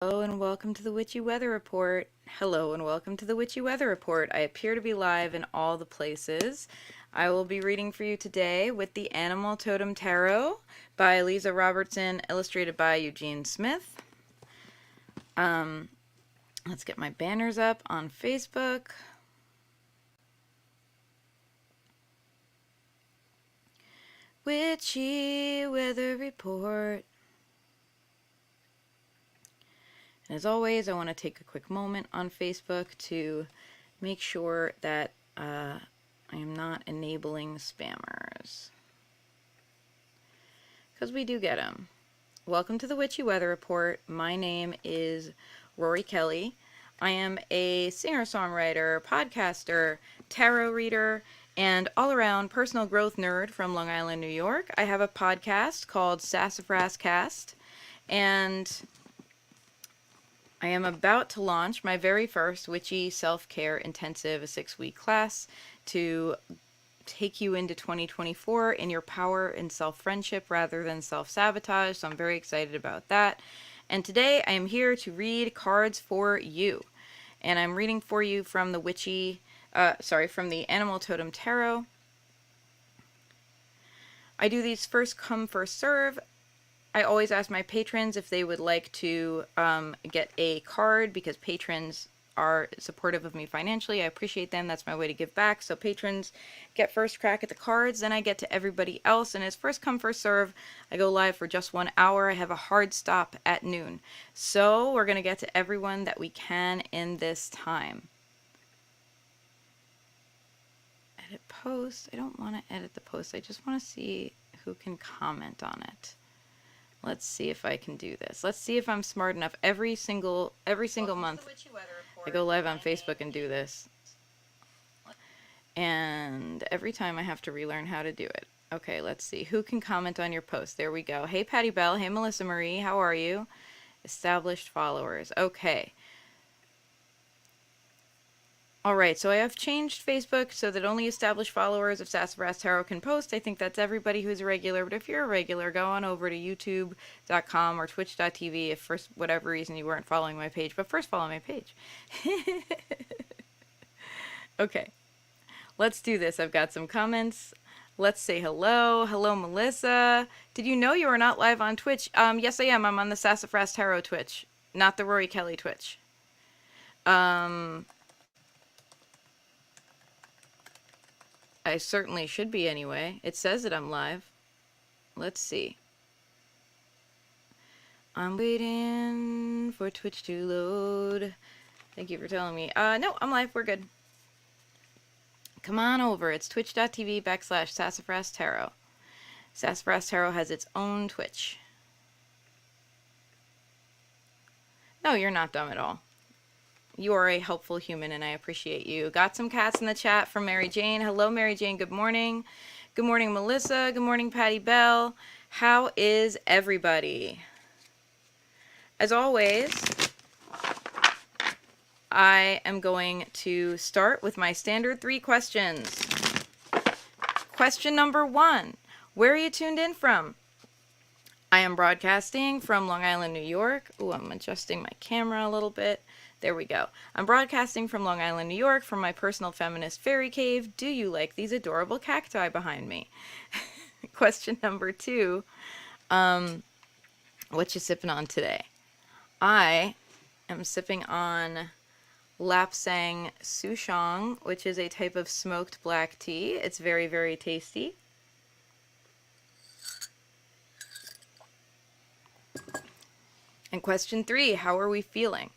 Hello and welcome to the Witchy Weather Report. Hello and welcome to the Witchy Weather Report. I appear to be live in all the places. I will be reading for you today with the Animal Totem Tarot by Leeza Robertson, illustrated by Eugene Smith. Let's get my banners up on Facebook. Witchy Weather Report. And as always, I want to take a quick moment on Facebook to make sure that I am not enabling spammers, because we do get them. Welcome to the Witchy Weather Report. My name is Rory Kelly. I am a singer-songwriter, podcaster, tarot reader, and all-around personal growth nerd from Long Island, New York. I have a podcast called Sassafras Cast, and I am about to launch my very first Witchy Self-Care Intensive, a 6-week class to take you into 2024 in your power and self-friendship rather than self-sabotage, so I'm very excited about that. And today I am here to read cards for you. And I'm reading for you from the from the Animal Totem Tarot. I do these first come, first serve. I always ask my patrons if they would like to get a card, because patrons are supportive of me financially. I appreciate them. That's my way to give back. So patrons get first crack at the cards, then I get to everybody else. And it's first come, first serve. I go live for just 1 hour. I have a hard stop at noon. So we're going to get to everyone that we can in this time. Edit post. I don't want to edit the post. I just want to see who can comment on it. Let's see if I can do this. Let's see if I'm smart enough. Every single month, I go live on Facebook and do this. And every time I have to relearn how to do it. Okay, let's see. Who can comment on your post? There we go. Hey, Patty Bell. Hey, Melissa Marie. How are you? Established followers. Okay. Alright, so I have changed Facebook so that only established followers of Sassafras Tarot can post. I think that's everybody who's a regular, but if you're a regular, go on over to youtube.com or twitch.tv if for whatever reason you weren't following my page, but first follow my page. Okay, let's do this. I've got some comments. Let's say hello. Hello, Melissa. Did you know you are not live on Twitch? Yes, I am. I'm on the Sassafras Tarot Twitch, not the Rory Kelly Twitch. I certainly should be anyway. It says that I'm live. Let's see. I'm waiting for Twitch to load. Thank you for telling me. No, I'm live. We're good. Come on over. It's twitch.tv/Sassafras Tarot. Sassafras Tarot has its own Twitch. No, you're not dumb at all. You are a helpful human, and I appreciate you. Got some cats in the chat from Mary Jane. Hello, Mary Jane. Good morning. Good morning, Melissa. Good morning, Patty Bell. How is everybody? As always, I am going to start with my standard 3 questions. Question number 1. Where are you tuned in from? I am broadcasting from Long Island, New York. Ooh, I'm adjusting my camera a little bit. There we go. I'm broadcasting from Long Island, New York, from my personal feminist fairy cave. Do you like these adorable cacti behind me? Question number 2. What you sipping on today? I am sipping on Lapsang Souchong, which is a type of smoked black tea. It's very, very tasty. And question 3, how are we feeling?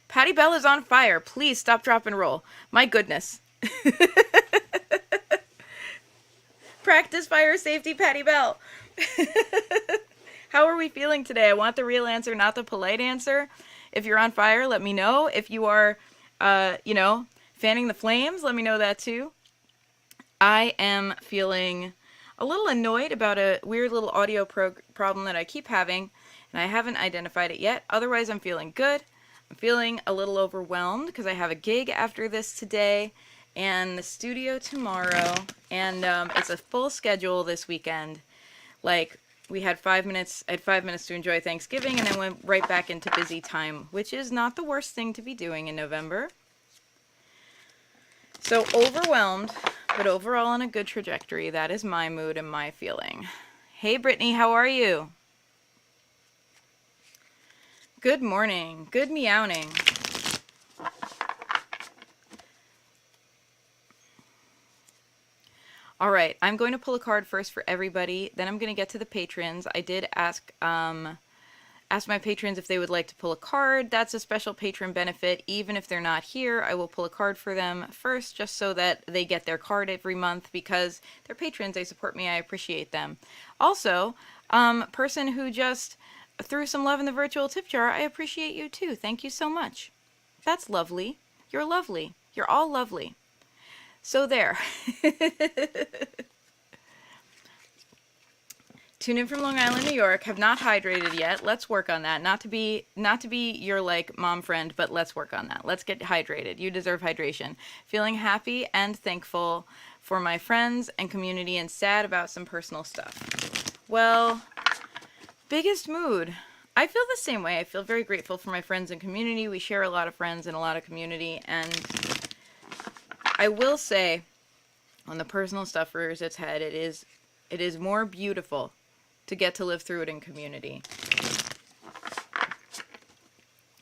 Patty Bell is on fire. Please stop, drop, and roll. My goodness. Practice fire safety, Patty Bell. How are we feeling today? I want the real answer, not the polite answer. If you're on fire, let me know. If you are, fanning the flames, let me know that too. I am feeling a little annoyed about a weird little audio problem that I keep having, and I haven't identified it yet. Otherwise, I'm feeling good. I'm feeling a little overwhelmed because I have a gig after this today and the studio tomorrow, and it's a full schedule this weekend. Like, we had 5 minutes. I had 5 minutes to enjoy Thanksgiving, and then went right back into busy time, which is not the worst thing to be doing in November. So overwhelmed, but overall on a good trajectory. That is my mood and my feeling. Hey, Brittany, how are you? Good morning. Good meowing. All right, I'm going to pull a card first for everybody. Then I'm going to get to the patrons. I did ask my patrons if they would like to pull a card. That's a special patron benefit. Even if they're not here, I will pull a card for them first, just so that they get their card every month, because they're patrons, they support me, I appreciate them. Also, person who just threw some love in the virtual tip jar, I appreciate you too. Thank you so much. That's lovely. You're lovely. You're all lovely. So there. Tune in from Long Island, New York. Have not hydrated yet. Let's work on that. Not to be your like mom friend, but let's work on that. Let's get hydrated. You deserve hydration. Feeling happy and thankful for my friends and community, and sad about some personal stuff. Well, biggest mood. I feel the same way. I feel very grateful for my friends and community. We share a lot of friends and a lot of community, and I will say, when the personal stuff rears its head, it is more beautiful to get to live through it in community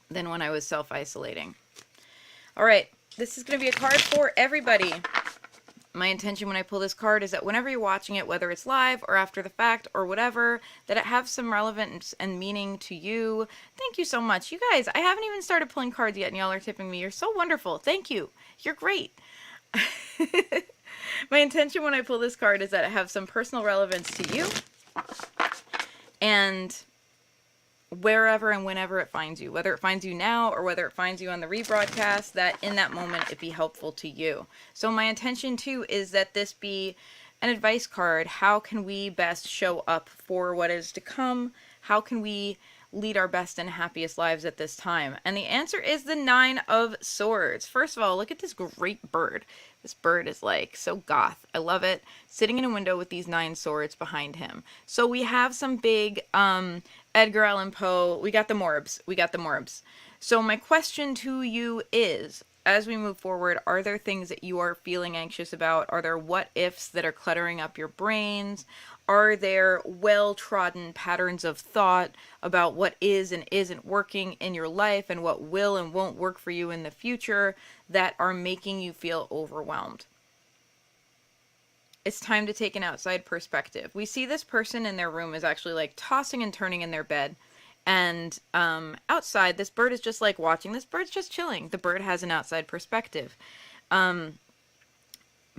than when I was self-isolating. All right, this is going to be a card for everybody. My intention when I pull this card is that whenever you're watching it, whether it's live or after the fact or whatever, that it has some relevance and meaning to you. Thank you so much. You guys, I haven't even started pulling cards yet, and y'all are tipping me. You're so wonderful. Thank you. You're great. My intention when I pull this card is that it has some personal relevance to you, and wherever and whenever it finds you, whether it finds you now or whether it finds you on the rebroadcast, that in that moment it be helpful to you. So my intention too is that this be an advice card. How can we best show up for what is to come? How can we lead our best and happiest lives at this time? And the answer is the 9 of Swords. First of all, look at this great bird. This bird is like so goth. I love it. Sitting in a window with these 9 swords behind him. So we have some big Edgar Allan Poe. We got the Morbs. So my question to you is, as we move forward, are there things that you are feeling anxious about? Are there what ifs that are cluttering up your brains? Are there well-trodden patterns of thought about what is and isn't working in your life, and what will and won't work for you in the future, that are making you feel overwhelmed? It's time to take an outside perspective. We see this person in their room is actually like tossing and turning in their bed. And outside, this bird is just like watching. This bird's just chilling. The bird has an outside perspective.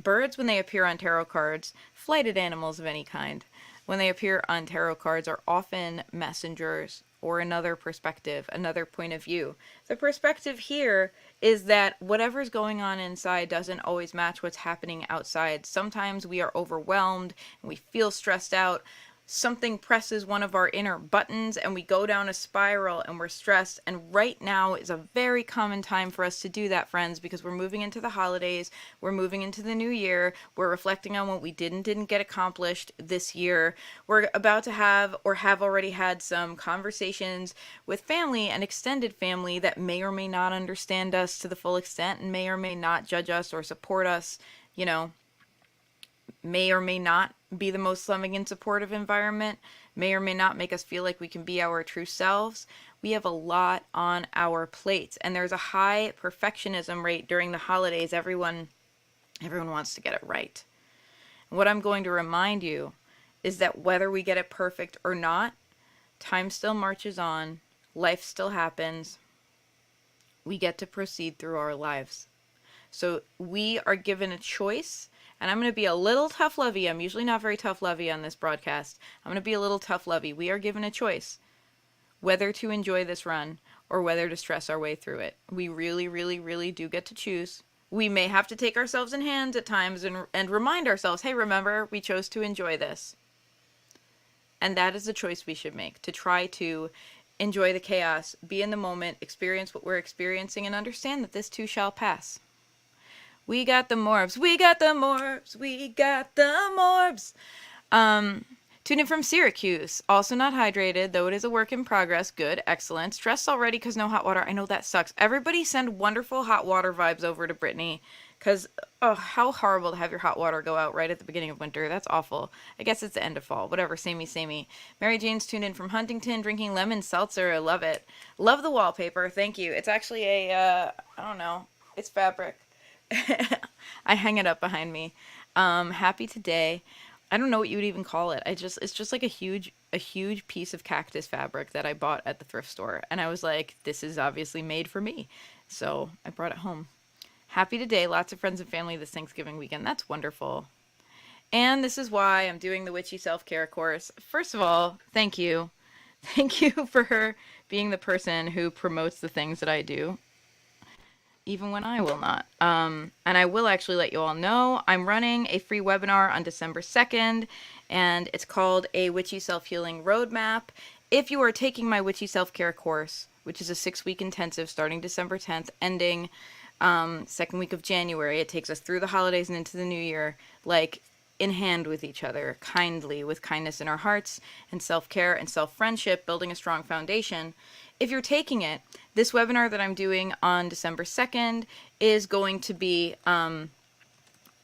Birds, when they appear on tarot cards, flighted animals of any kind, when they appear on tarot cards, are often messengers or another perspective, another point of view. The perspective here is that whatever's going on inside doesn't always match what's happening outside. Sometimes we are overwhelmed and we feel stressed out. Something presses one of our inner buttons and we go down a spiral and we're stressed. And right now is a very common time for us to do that, friends, because we're moving into the holidays, we're moving into the new year, we're reflecting on what we didn't get accomplished this year. We're about to have or have already had some conversations with family and extended family that may or may not understand us to the full extent and may or may not judge us or support us, you know, may or may not be the most loving and supportive environment, may or may not make us feel like we can be our true selves. We have a lot on our plates, and there's a high perfectionism rate during the holidays. Everyone wants to get it right. And what I'm going to remind you is that whether we get it perfect or not, time still marches on, life still happens, we get to proceed through our lives. So we are given a choice. And I'm going to be a little tough-lovey. I'm usually not very tough-lovey on this broadcast. I'm going to be a little tough-lovey. We are given a choice whether to enjoy this run or whether to stress our way through it. We really, really, really do get to choose. We may have to take ourselves in hand at times and remind ourselves, hey, remember, we chose to enjoy this. And that is the choice we should make, to try to enjoy the chaos, be in the moment, experience what we're experiencing, and understand that this too shall pass. We got the Morbs. We got the Morbs. We got the Morbs. Tuned in from Syracuse. Also not hydrated, though it is a work in progress. Good, excellent. Stressed already because no hot water. I know that sucks. Everybody send wonderful hot water vibes over to Brittany. Because, oh, how horrible to have your hot water go out right at the beginning of winter. That's awful. I guess it's the end of fall. Whatever, samey, samey. Mary Jane's tuned in from Huntington, drinking lemon seltzer. I love it. Love the wallpaper. Thank you. It's actually I don't know. It's fabric. I hang it up behind me. Happy today. I don't know what you would even call it. It's just like a huge piece of cactus fabric that I bought at the thrift store. And I was like, this is obviously made for me. So I brought it home. Happy today. Lots of friends and family this Thanksgiving weekend. That's wonderful. And this is why I'm doing the Witchy self-care course. First of all, thank you. Thank you for being the person who promotes the things that I do, even when I will not. And I will actually let you all know I'm running a free webinar on December 2nd, and it's called A Witchy Self-Healing Roadmap. If you are taking my Witchy Self-Care course, which is a 6-week intensive starting December 10th, ending second week of January, it takes us through the holidays and into the new year, like in hand with each other, kindly, with kindness in our hearts, and self-care and self-friendship, building a strong foundation. If you're taking it, this webinar that I'm doing on December 2nd is going to be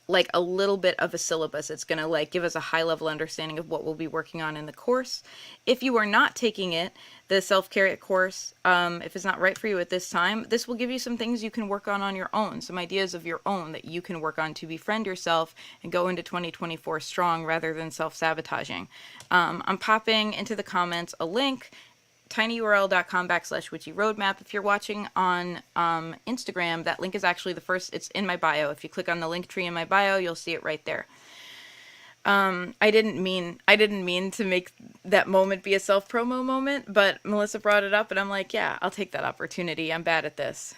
like a little bit of a syllabus. It's going to like give us a high level understanding of what we'll be working on in the course. If you are not taking it, the self-care course, if it's not right for you at this time, this will give you some things you can work on your own, some ideas of your own that you can work on to befriend yourself and go into 2024 strong rather than self-sabotaging. I'm popping into the comments a link, tinyurl.com/witchy roadmap. If you're watching on Instagram, that link is actually the first. It's in my bio. If you click on the link tree in my bio, you'll see it right there. I didn't mean to make that moment be a self-promo moment, but Melissa brought it up and I'm like, yeah, I'll take that opportunity. I'm bad at this.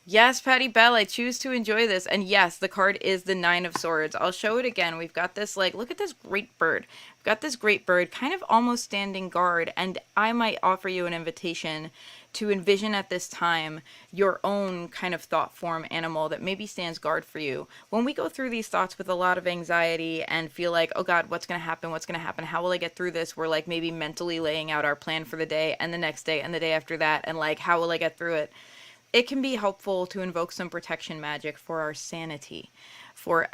Yes, Patty Bell, I choose to enjoy this. And yes, the card is the 9 of Swords. I'll show it again. We've got this, like, look at this great bird. We've got this great bird kind of almost standing guard. And I might offer you an invitation to envision at this time your own kind of thought form animal that maybe stands guard for you. When we go through these thoughts with a lot of anxiety and feel like, oh God, what's going to happen? What's going to happen? How will I get through this? We're like maybe mentally laying out our plan for the day and the next day and the day after that. And like, how will I get through it? It can be helpful to invoke some protection magic for our sanity, for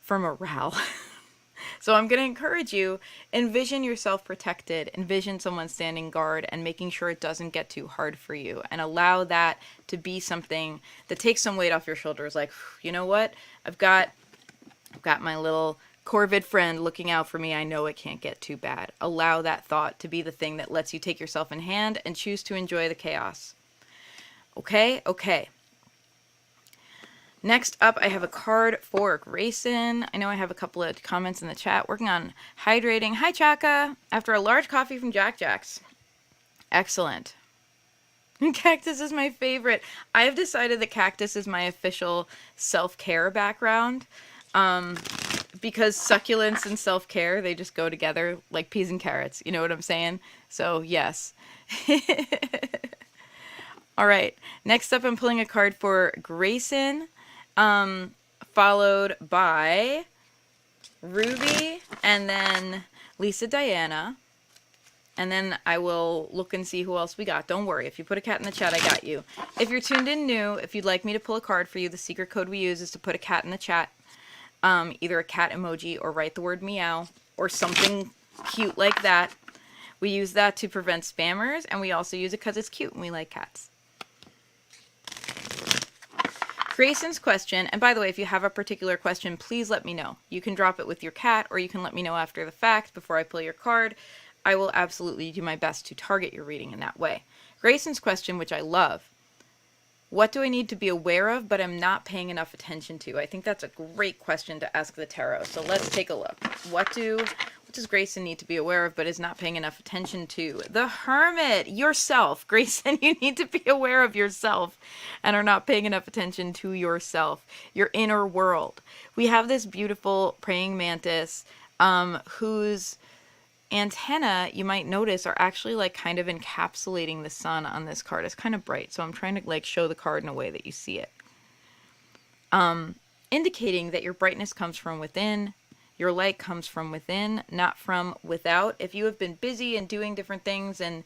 morale. So I'm going to encourage you, envision yourself protected, envision someone standing guard and making sure it doesn't get too hard for you, and allow that to be something that takes some weight off your shoulders. Like, you know what? I've got my little corvid friend looking out for me. I know it can't get too bad. Allow that thought to be the thing that lets you take yourself in hand and choose to enjoy the chaos. Okay. Next up, I have a card for Grayson. I know I have a couple of comments in the chat. Working on hydrating. Hi, Chaka. After a large coffee from Jack Jack's. Excellent. Cactus is my favorite. I have decided that cactus is my official self-care background. Because succulents and self-care, they just go together like peas and carrots. You know what I'm saying? So, yes. All right, next up I'm pulling a card for Grayson, followed by Ruby, and then Lisa Diana, and then I will look and see who else we got. Don't worry, if you put a cat in the chat, I got you. If you're tuned in new, if you'd like me to pull a card for you, the secret code we use is to put a cat in the chat, either a cat emoji or write the word meow, or something cute like that. We use that to prevent spammers, and we also use it because it's cute and we like cats. Grayson's question, and by the way, if you have a particular question, please let me know. You can drop it with your cat, or you can let me know after the fact before I pull your card. I will absolutely do my best to target your reading in that way. Grayson's question, which I love, what do I need to be aware of but am not paying enough attention to? I think that's a great question to ask the tarot. So let's take a look. What does Grayson need to be aware of but is not paying enough attention to? The Hermit, yourself. Grayson, you need to be aware of yourself and are not paying enough attention to yourself, your inner world. We have this beautiful praying mantis whose antenna, you might notice, are actually like kind of encapsulating the sun on this card. It's kind of bright, so I'm trying to like show the card in a way that you see it. Indicating that your brightness comes from within, Your light comes from within, not from without. If you have been busy and doing different things and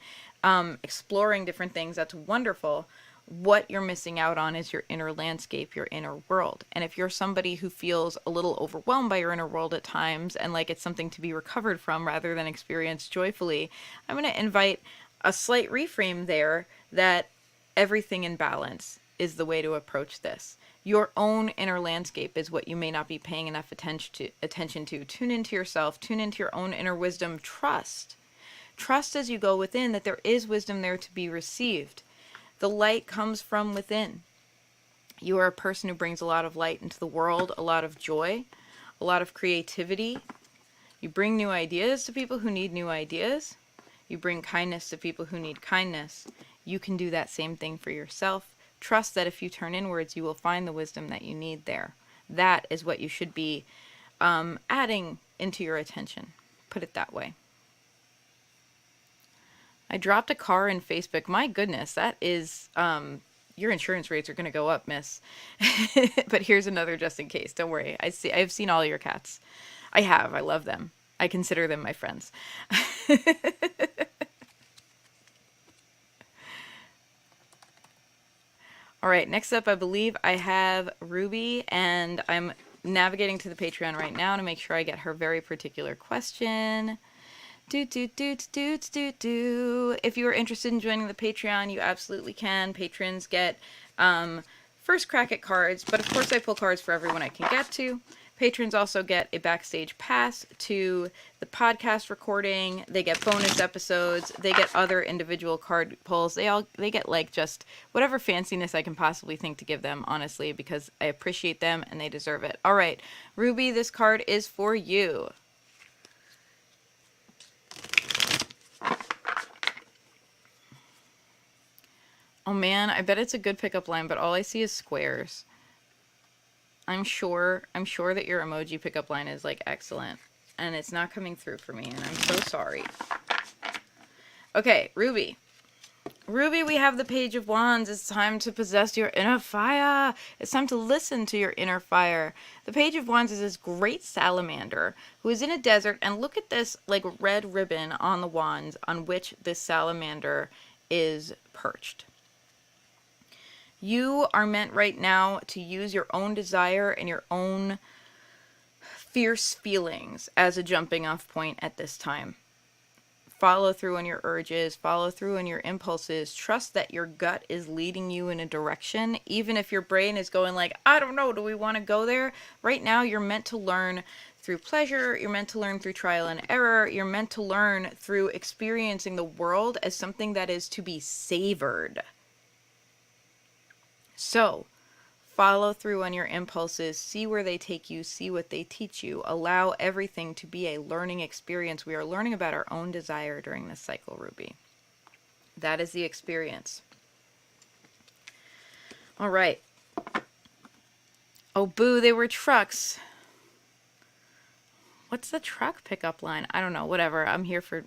exploring different things, that's wonderful. What you're missing out on is your inner landscape, your inner world. And if you're somebody who feels a little overwhelmed by your inner world at times and like it's something to be recovered from rather than experienced joyfully, I'm going to invite a slight reframe there, that everything in balance is the way to approach this. Your own inner landscape is what you may not be paying enough attention to. Tune into yourself, tune into your own inner wisdom. Trust as you go within that there is wisdom there to be received. The light comes from within. You are a person who brings a lot of light into the world, a lot of joy, a lot of creativity. You bring new ideas to people who need new ideas. You bring kindness to people who need kindness. You can do that same thing for yourself. Trust that if you turn inwards, you will find the wisdom that you need there. That is what you should be adding into your attention. Put it that way. I dropped a car in Facebook. My goodness, that is, your insurance rates are going to go up, miss. But here's another just in case. Don't worry. I've seen all your cats. I have. I love them. I consider them my friends. All right, next up, I believe I have Ruby, and I'm navigating to the Patreon right now to make sure I get her very particular question. If you are interested in joining the Patreon, you absolutely can. Patrons get first crack at cards, but of course I pull cards for everyone I can get to. Patrons also get a backstage pass to the podcast recording. They get bonus episodes. They get other individual card pulls. They get like just whatever fanciness I can possibly think to give them, honestly, because I appreciate them and they deserve it. All right, Ruby, this card is for you. Oh man, I bet it's a good pickup line, but all I see is squares. I'm sure that your emoji pickup line is like excellent, and it's not coming through for me, and I'm so sorry. Okay, Ruby. Ruby, we have the Page of Wands. It's time to possess your inner fire. It's time to listen to your inner fire. The Page of Wands is this great salamander who is in a desert, and look at this like red ribbon on the wands on which this salamander is perched. You are meant right now to use your own desire and your own fierce feelings as a jumping off point at this time. Follow through on your urges, follow through on your impulses. Trust that your gut is leading you in a direction, even if your brain is going like, I don't know, do we want to go there? Right now, you're meant to learn through pleasure, you're meant to learn through trial and error, you're meant to learn through experiencing the world as something that is to be savored. So, follow through on your impulses, see where they take you, see what they teach you. Allow everything to be a learning experience. We are learning about our own desire during this cycle, Ruby. That is the experience. All right. Oh, boo, they were trucks. What's the truck pickup line? I don't know, whatever. I'm here for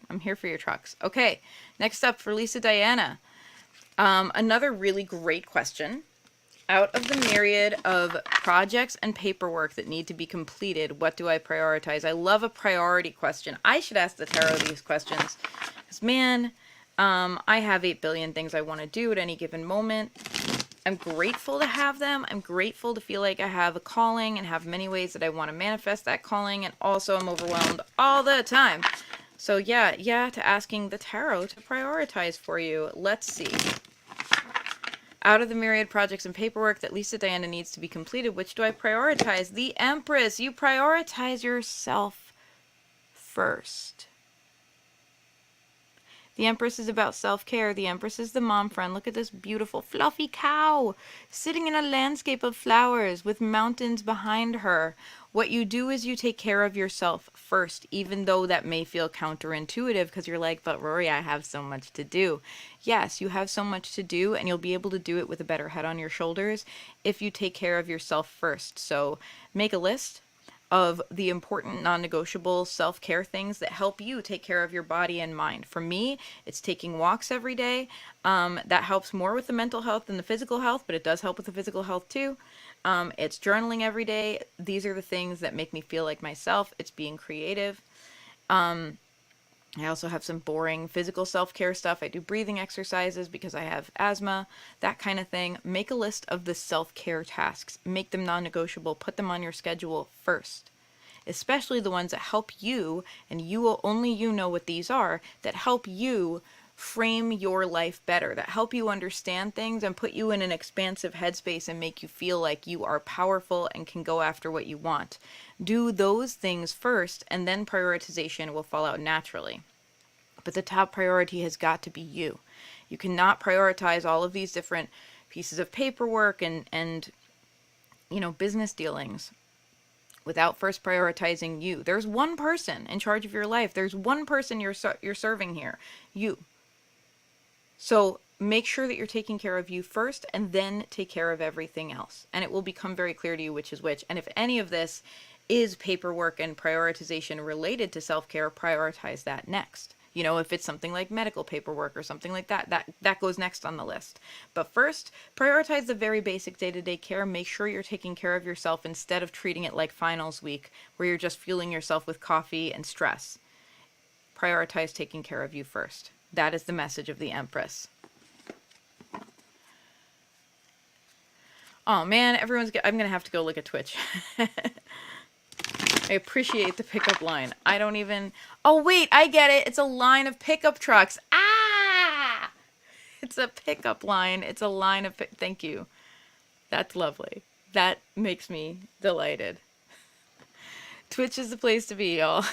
your trucks. Okay, next up for Lisa Diana. Another really great question. Out of the myriad of projects and paperwork that need to be completed, what do I prioritize? I love a priority question. I should ask the tarot these questions. Because, man, I have 8 billion things I want to do at any given moment. I'm grateful to have them. I'm grateful to feel like I have a calling and have many ways that I want to manifest that calling. And also I'm overwhelmed all the time. So, yeah, to asking the tarot to prioritize for you. Let's see. Out of the myriad projects and paperwork that Lisa Diana needs to be completed, which do I prioritize? The Empress. You prioritize yourself first. The Empress is about self-care. The Empress is the mom friend. Look at this beautiful fluffy cow sitting in a landscape of flowers with mountains behind her. What you do is you take care of yourself first, even though that may feel counterintuitive because you're like, but Rory, I have so much to do. Yes, you have so much to do, and you'll be able to do it with a better head on your shoulders if you take care of yourself first. So make a list of the important non-negotiable self-care things that help you take care of your body and mind. For me, it's taking walks every day. That helps more with the mental health than the physical health, but it does help with the physical health too. It's journaling every day. These are the things that make me feel like myself. It's being creative. I also have some boring physical self-care stuff. I do breathing exercises because I have asthma, that kind of thing. Make a list of the self-care tasks. Make them non-negotiable. Put them on your schedule first, especially the ones that help you, and you will only you know what these are, that help you frame your life better, that help you understand things and put you in an expansive headspace and make you feel like you are powerful and can go after what you want. Do those things first, and then prioritization will fall out naturally. But the top priority has got to be you. You cannot prioritize all of these different pieces of paperwork and business dealings without first prioritizing you. There's one person in charge of your life. There's one person you're serving here, you. So make sure that you're taking care of you first, and then take care of everything else. And it will become very clear to you which is which. And if any of this is paperwork and prioritization related to self-care, prioritize that next. If it's something like medical paperwork or something like that, that goes next on the list. But first, prioritize the very basic day-to-day care. Make sure you're taking care of yourself instead of treating it like finals week, where you're just fueling yourself with coffee and stress. Prioritize taking care of you first. That is the message of the Empress. Oh man, I'm going to have to go look at Twitch. I appreciate the pickup line. I don't even... Oh, wait, I get it. It's a line of pickup trucks. Ah! It's a pickup line. It's a line of... Thank you. That's lovely. That makes me delighted. Twitch is the place to be, y'all.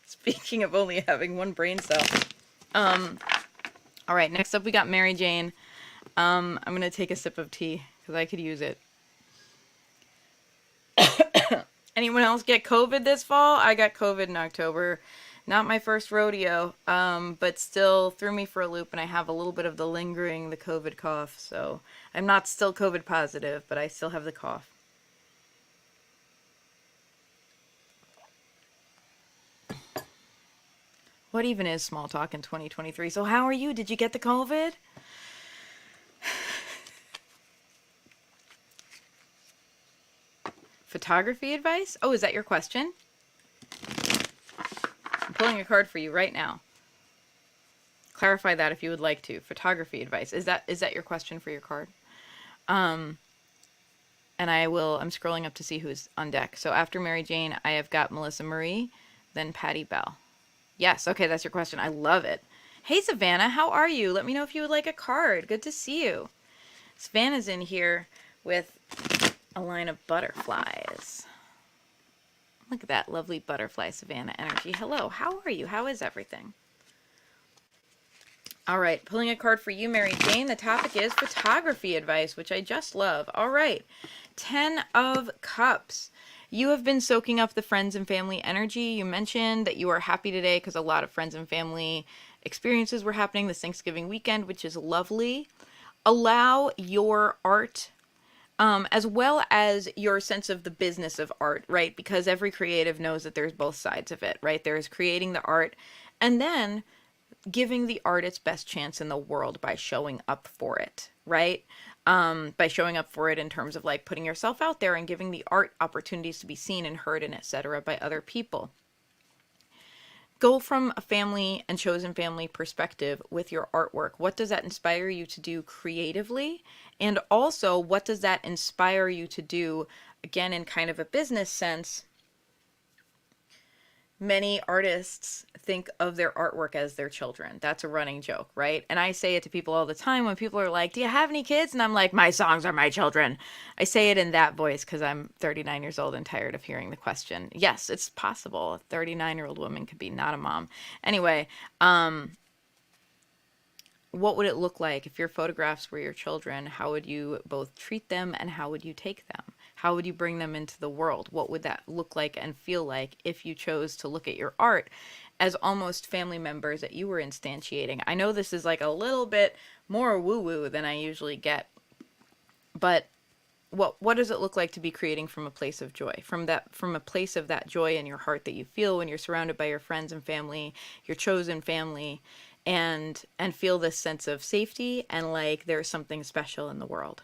Speaking of only having one brain cell. All right, next up we got Mary Jane. I'm going to take a sip of tea because I could use it. Anyone else get COVID this fall? I got COVID in October. Not my first rodeo, but still threw me for a loop, and I have a little bit of the COVID cough. So I'm not still COVID positive, but I still have the cough. What even is small talk in 2023? So how are you? Did you get the COVID? Photography advice? Oh, is that your question? I'm pulling a card for you right now. Clarify that if you would like to. Photography advice. Is that your question for your card? And I'm scrolling up to see who's on deck. So after Mary Jane, I have got Melissa Marie, then Patty Bell. Yes, okay, that's your question. I love it. Hey, Savannah, how are you? Let me know if you would like a card. Good to see you. Savannah's in here with a line of butterflies. Look at that lovely butterfly Savannah energy. Hello, how are you? How is everything? All right, pulling a card for you, Mary Jane. The topic is photography advice, which I just love. All right, 10 of Cups. You have been soaking up the friends and family energy. You mentioned that you are happy today because a lot of friends and family experiences were happening this Thanksgiving weekend, which is lovely. Allow your art, as well as your sense of the business of art, right? Because every creative knows that there's both sides of it, right? There's creating the art and then giving the art its best chance in the world by showing up for it, right? By showing up for it in terms of like putting yourself out there and giving the art opportunities to be seen and heard and etc. by other people. Go from a family and chosen family perspective with your artwork. What does that inspire you to do creatively? And also, what does that inspire you to do, again, in kind of a business sense? Many artists think of their artwork as their children. That's a running joke, right? And I say it to people all the time when people are like, do you have any kids? And I'm like, my songs are my children. I say it in that voice because I'm 39 years old and tired of hearing the question. Yes, it's possible. A 39-year-old woman could be not a mom. Anyway, what would it look like if your photographs were your children? How would you both treat them and how would you take them? How would you bring them into the world? What would that look like and feel like if you chose to look at your art as almost family members that you were instantiating? I know this is like a little bit more woo-woo than I usually get, but what does it look like to be creating from a place of joy, from a place of that joy in your heart that you feel when you're surrounded by your friends and family, your chosen family, and feel this sense of safety and like there's something special in the world.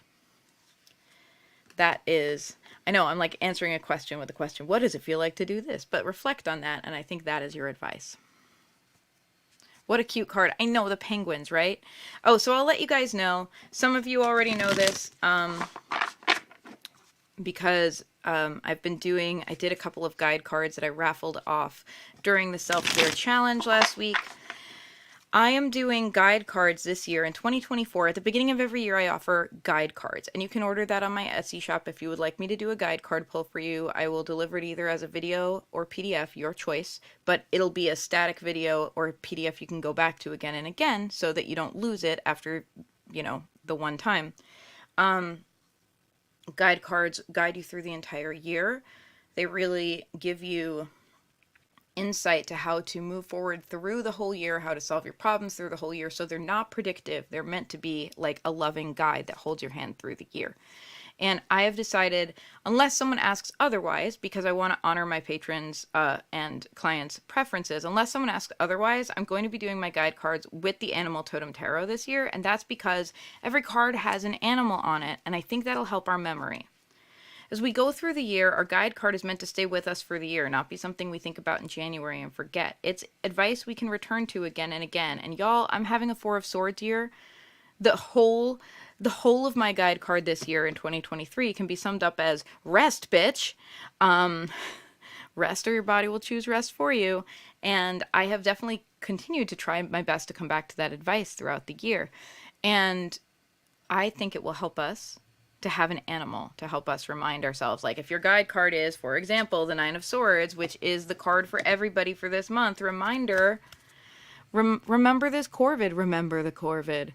That is, I know I'm like answering a question with a question. What does it feel like to do this? But reflect on that, and I think that is your advice. What a cute card. I know, the penguins, right? Oh, so I'll let you guys know. Some of you already know this because I did a couple of guide cards that I raffled off during the self-care challenge last week. I am doing guide cards this year in 2024. At the beginning of every year, I offer guide cards, and you can order that on my Etsy shop if you would like me to do a guide card pull for you. I will deliver it either as a video or PDF, your choice, but it'll be a static video or a PDF you can go back to again and again so that you don't lose it after, the one time. Guide cards guide you through the entire year. They really give you insight to how to move forward through the whole year, how to solve your problems through the whole year. So they're not predictive. They're meant to be like a loving guide that holds your hand through the year. And I have decided, unless someone asks otherwise, because I want to honor my patrons and clients' preferences, unless someone asks otherwise, I'm going to be doing my guide cards with the Animal Totem Tarot this year. And that's because every card has an animal on it. And I think that'll help our memory. As we go through the year, our guide card is meant to stay with us for the year, not be something we think about in January and forget. It's advice we can return to again and again. And y'all, I'm having a Four of Swords year. The whole of my guide card this year in 2023 can be summed up as rest, bitch. Rest, or your body will choose rest for you. And I have definitely continued to try my best to come back to that advice throughout the year. And I think it will help us to have an animal to help us remind ourselves. Like if your guide card is, for example, the Nine of Swords, which is the card for everybody for this month, reminder, remember this corvid, remember the corvid.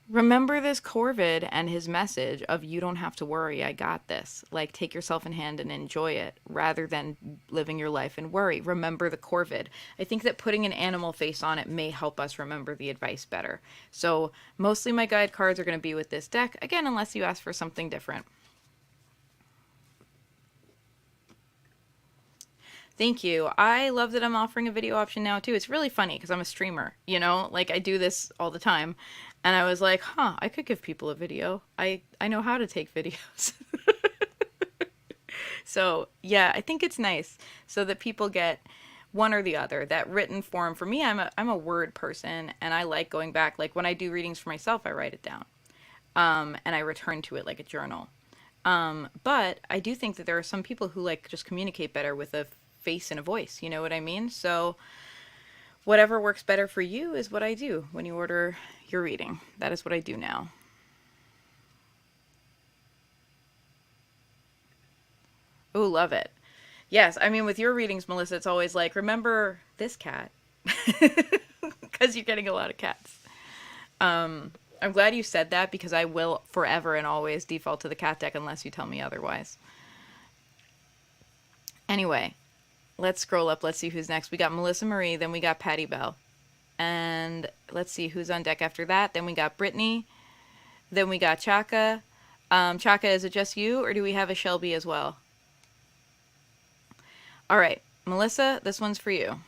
Remember this corvid and his message of you don't have to worry, I got this. Like take yourself in hand and enjoy it rather than living your life in worry. Remember the corvid. I think that putting an animal face on it may help us remember the advice better. So mostly my guide cards are going to be with this deck, again, unless you ask for something different. Thank you. I love that I'm offering a video option now too. It's really funny because I'm a streamer, like I do this all the time. And I was like, I could give people a video. I know how to take videos. So yeah, I think it's nice so that people get one or the other. That written form, for me, I'm a word person, and I like going back. Like when I do readings for myself, I write it down. And I return to it like a journal. But I do think that there are some people who like just communicate better with a face and a voice, you know what I mean? So whatever works better for you is what I do when you order your reading. That is what I do now. Oh, love it. Yes, I mean, with your readings, Melissa, it's always like, remember this cat. Because you're getting a lot of cats. I'm glad you said that because I will forever and always default to the cat deck unless you tell me otherwise. Anyway, let's scroll up. Let's see who's next. We got Melissa Marie, then we got Patty Bell. And let's see who's on deck after that. Then we got Brittany. Then we got Chaka. Chaka, is it just you or do we have a Shelby as well? All right, Melissa, this one's for you.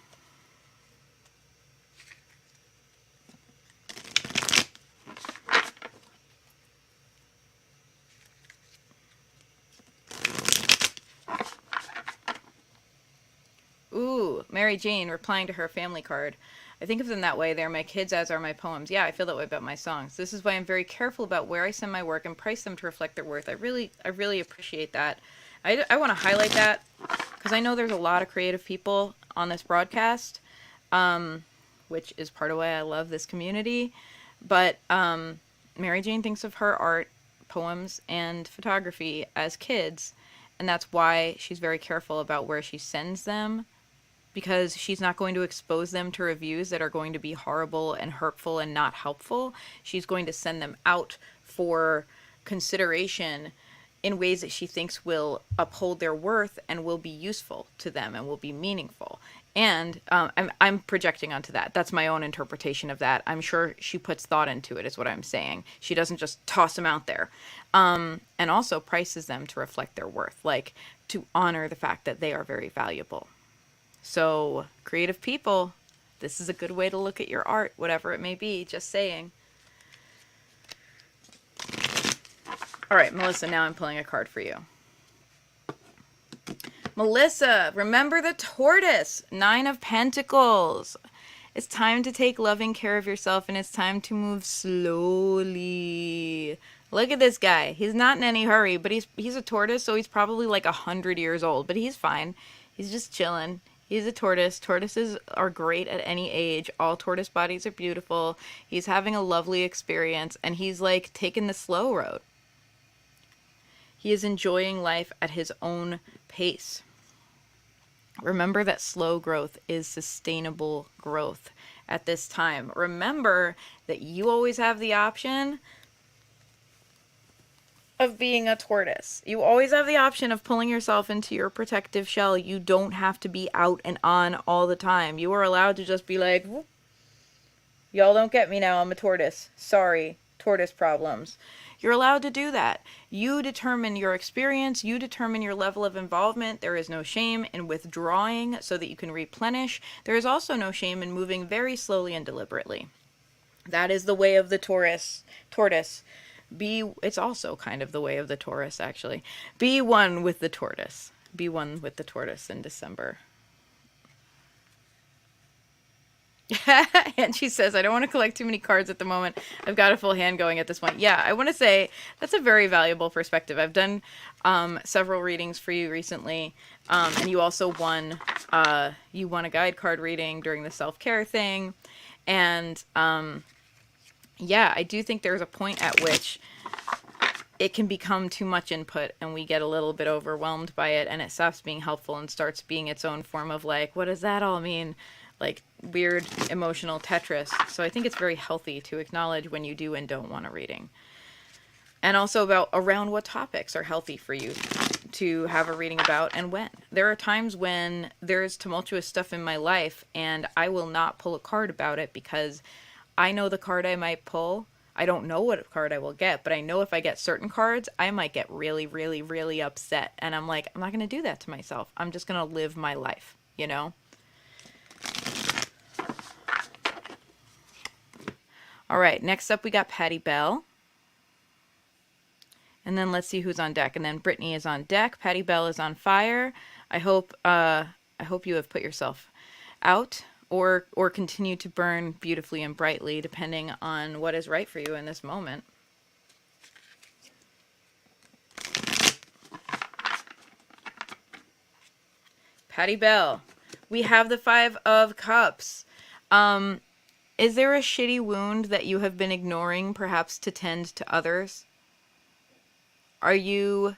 Ooh, Mary Jane replying to her family card. I think of them that way. They're my kids, as are my poems. Yeah, I feel that way about my songs. This is why I'm very careful about where I send my work and price them to reflect their worth. I really appreciate that. I want to highlight that because I know there's a lot of creative people on this broadcast, which is part of why I love this community. But Mary Jane thinks of her art, poems, and photography as kids, and that's why she's very careful about where she sends them, because she's not going to expose them to reviews that are going to be horrible and hurtful and not helpful. She's going to send them out for consideration in ways that she thinks will uphold their worth and will be useful to them and will be meaningful. And I'm projecting onto that. That's my own interpretation of that. I'm sure she puts thought into it, is what I'm saying. She doesn't just toss them out there. And also prices them to reflect their worth, like to honor the fact that they are very valuable. So, creative people, this is a good way to look at your art, whatever it may be, just saying. All right, Melissa, now I'm pulling a card for you. Melissa, remember the tortoise, 9 of Pentacles. It's time to take loving care of yourself, and it's time to move slowly. Look at this guy. He's not in any hurry, but he's a tortoise, so he's probably like 100 years old, but he's fine. He's just chilling. He's a tortoise. Tortoises are great at any age. All tortoise bodies are beautiful. He's having a lovely experience, and he's like taking the slow road. He is enjoying life at his own pace. Remember that slow growth is sustainable growth at this time. Remember that you always have the option of being a tortoise. You always have the option of pulling yourself into your protective shell. You don't have to be out and on all the time. You are allowed to just be like, y'all don't get me now, I'm a tortoise. Sorry, tortoise problems. You're allowed to do that. You determine your experience. You determine your level of involvement. There is no shame in withdrawing so that you can replenish. There is also no shame in moving very slowly and deliberately. That is the way of the tortoise. It's also kind of the way of the Taurus, actually. Be one with the tortoise. Be one with the tortoise in December. And she says, I don't want to collect too many cards at the moment. I've got a full hand going at this point. Yeah, I want to say that's a very valuable perspective. I've done several readings for you recently. And you also won a guide card reading during the self-care thing. And yeah, I do think there's a point at which it can become too much input and we get a little bit overwhelmed by it and it stops being helpful and starts being its own form of like, what does that all mean? Like weird emotional Tetris. So I think it's very healthy to acknowledge when you do and don't want a reading. And also around what topics are healthy for you to have a reading about and when. There are times when there's tumultuous stuff in my life and I will not pull a card about it because I know the card I might pull. I don't know what card I will get, but I know if I get certain cards, I might get really, really, really upset. And I'm like, I'm not going to do that to myself. I'm just going to live my life, you know? All right, next up we got Patty Bell. And then let's see who's on deck. And then Brittany is on deck. Patty Bell is on fire. I hope you have put yourself out or continue to burn beautifully and brightly depending on what is right for you in this moment. Patty Bell. We have the 5 of Cups. Is there a shitty wound that you have been ignoring, perhaps to tend to others? Are you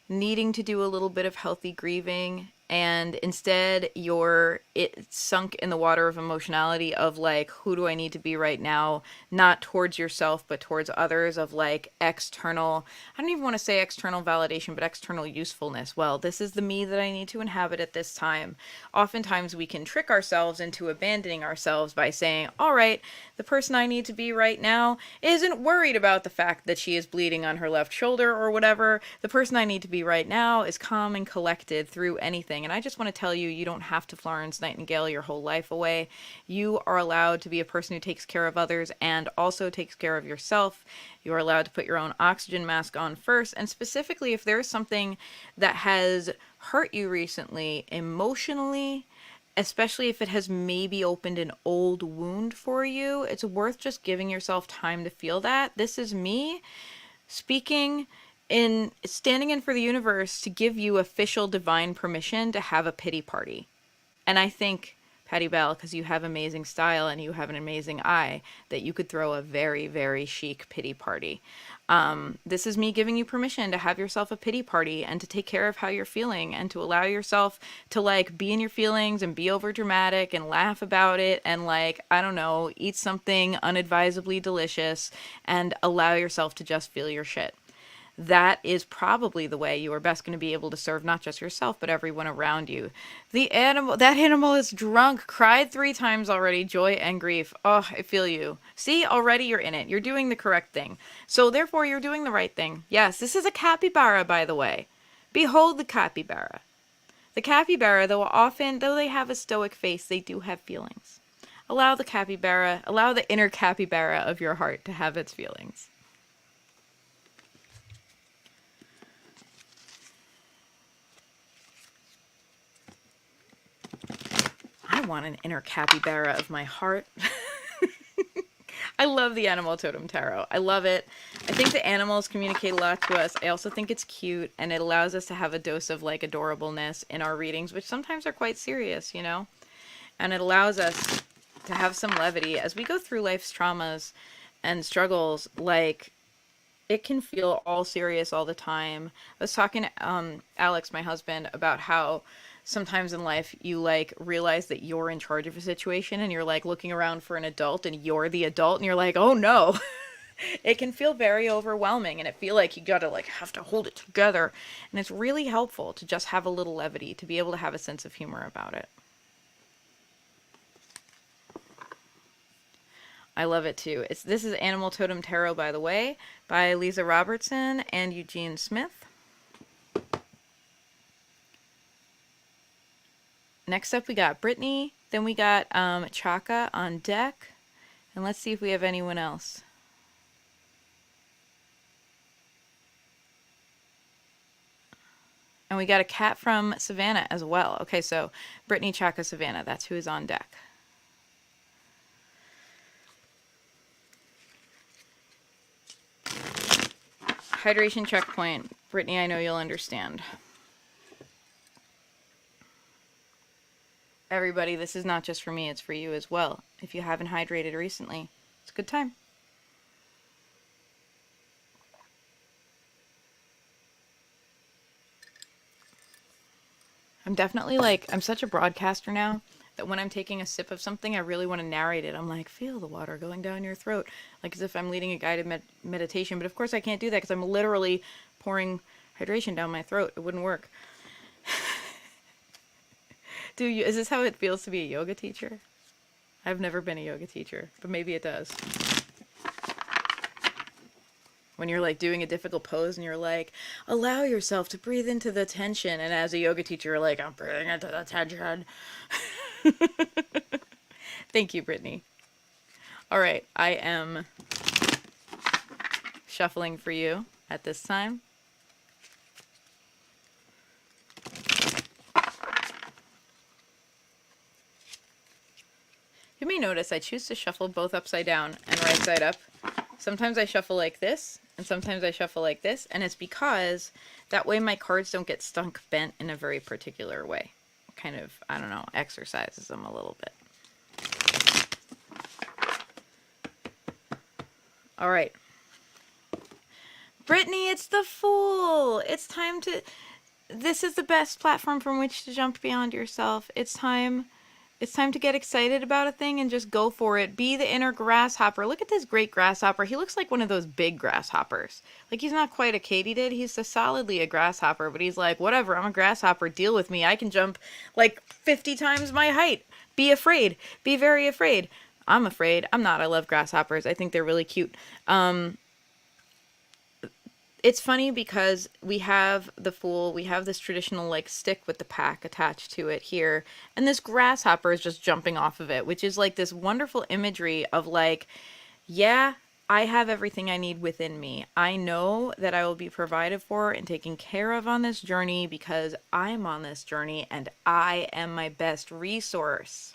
needing to do a little bit of healthy grieving and instead it's sunk in the water of emotionality of like, who do I need to be right now? Not towards yourself, but towards others of like external, I don't even want to say external validation, but external usefulness. Well, this is the me that I need to inhabit at this time. Oftentimes we can trick ourselves into abandoning ourselves by saying, all right, the person I need to be right now isn't worried about the fact that she is bleeding on her left shoulder or whatever. The person I need to be right now is calm and collected through anything. And I just want to tell you, you don't have to Florence Nightingale your whole life away. You are allowed to be a person who takes care of others and also takes care of yourself. You are allowed to put your own oxygen mask on first. And specifically, if there's something that has hurt you recently emotionally, especially if it has maybe opened an old wound for you, it's worth just giving yourself time to feel that. This is me speaking standing in for the universe to give you official divine permission to have a pity party. And I think, Patty Bell, because you have amazing style and you have an amazing eye, that you could throw a very, very chic pity party. This is me giving you permission to have yourself a pity party and to take care of how you're feeling and to allow yourself to like be in your feelings and be over dramatic and laugh about it and like, I don't know, eat something unadvisedly delicious and allow yourself to just feel your shit. that is probably the way you are best going to be able to serve not just yourself, but everyone around you. That animal is drunk, cried 3 times already, joy and grief. Oh, I feel you. See, already you're in it. You're doing the correct thing. So therefore, you're doing the right thing. Yes, this is a capybara, by the way. Behold the capybara. The capybara, though they have a stoic face, they do have feelings. Allow the inner capybara of your heart to have its feelings. I want an inner capybara of my heart. I love the Animal Totem Tarot. I love it. I think the animals communicate a lot to us. I also think it's cute, and it allows us to have a dose of like adorableness in our readings, which sometimes are quite serious, you know? And it allows us to have some levity as we go through life's traumas and struggles. Like, it can feel all serious all the time. I was talking to Alex, my husband, about how sometimes in life you like realize that you're in charge of a situation and you're like looking around for an adult and you're the adult and you're like, oh no. It can feel very overwhelming and it feel like you gotta like have to hold it together. And it's really helpful to just have a little levity, to be able to have a sense of humor about it. I love it too. This is Animal Totem Tarot, by the way, by Leeza Robertson and Eugene Smith. Next up we got Brittany, then we got Chaka on deck, and let's see if we have anyone else. And we got a cat from Savannah as well. Okay, so Brittany, Chaka, Savannah, that's who is on deck. Hydration checkpoint. Brittany, I know you'll understand. Everybody, this is not just for me, it's for you as well. If you haven't hydrated recently, it's a good time. I'm definitely like, I'm such a broadcaster now that when I'm taking a sip of something, I really want to narrate it. I'm like, feel the water going down your throat, like as if I'm leading a guided meditation. But of course I can't do that because I'm literally pouring hydration down my throat. It wouldn't work. Is this how it feels to be a yoga teacher? I've never been a yoga teacher, but maybe it does. When you're like doing a difficult pose and you're like, allow yourself to breathe into the tension. And as a yoga teacher, you're like, I'm breathing into the tension. Thank you, Brittany. All right, I am shuffling for you at this time. You may notice I choose to shuffle both upside down and right side up. Sometimes I shuffle like this, and sometimes I shuffle like this, and it's because that way my cards don't get stunk bent in a very particular way. Kind of, I don't know, exercises them a little bit. All right. Brittany, it's the Fool. It's time to... This is the best platform from which to jump beyond yourself. It's time to get excited about a thing and just go for it. Be the inner grasshopper. Look at this great grasshopper. He looks like one of those big grasshoppers. Like, he's not quite a katydid. He's solidly a grasshopper, but he's like, whatever, I'm a grasshopper. Deal with me. I can jump like 50 times my height. Be afraid. Be very afraid. I'm afraid. I'm not. I love grasshoppers. I think they're really cute. It's funny because we have the Fool, we have this traditional like stick with the pack attached to it here, and this grasshopper is just jumping off of it, which is like this wonderful imagery of like, yeah, I have everything I need within me. I know that I will be provided for and taken care of on this journey because I'm on this journey and I am my best resource.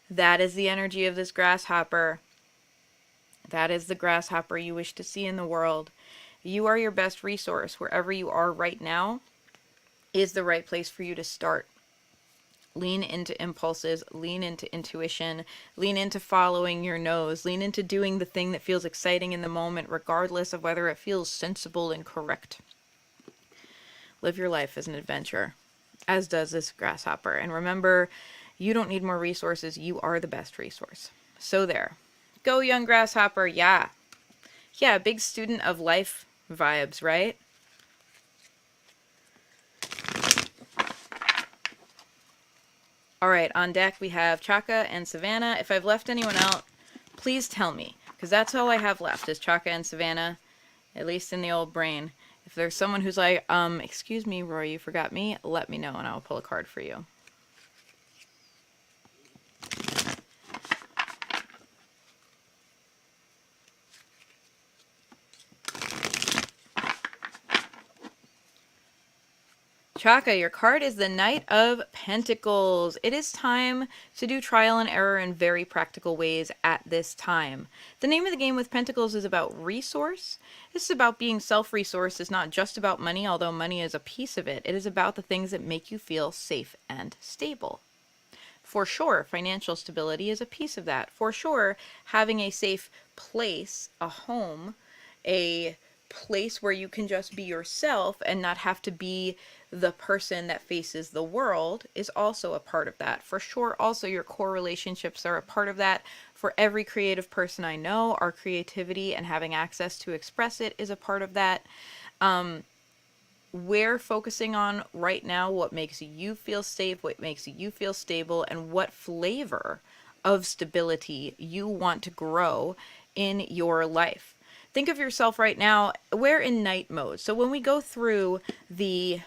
That is the energy of this grasshopper. That is the grasshopper you wish to see in the world. You are your best resource. Wherever you are right now is the right place for you to start. Lean into impulses, lean into intuition, lean into following your nose, lean into doing the thing that feels exciting in the moment, regardless of whether it feels sensible and correct. Live your life as an adventure, as does this grasshopper. And remember, you don't need more resources. You are the best resource. So there. Go, young grasshopper. Yeah. Yeah, big student of life vibes, right? All right, on deck we have Chaka and Savannah. If I've left anyone out, please tell me, because that's all I have left is Chaka and Savannah, at least in the old brain. If there's someone who's like, excuse me, Roy, you forgot me, let me know and I'll pull a card for you. Chaka, your card is the Knight of Pentacles. It is time to do trial and error in very practical ways at this time. The name of the game with Pentacles is about resource. This is about being self-resourced. It's not just about money, although money is a piece of it. It is about the things that make you feel safe and stable. For sure, financial stability is a piece of that. For sure, having a safe place, a home, a place where you can just be yourself and not have to be the person that faces the world is also a part of that. For sure, also your core relationships are a part of that. For every creative person I know, our creativity and having access to express it is a part of that. We're focusing on right now what makes you feel safe, what makes you feel stable, and what flavor of stability you want to grow in your life. Think of yourself right now, we're in night mode. So when we go through the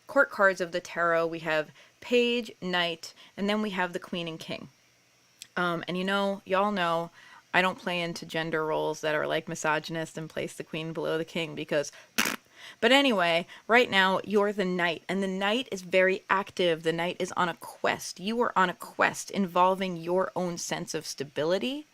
court cards of the tarot, we have Page, Knight, and then we have the Queen and King. And y'all know I don't play into gender roles that are like misogynist and place the queen below the king because... But anyway, right now you're the knight, and the knight is very active. The knight is on a quest. You are on a quest involving your own sense of stability,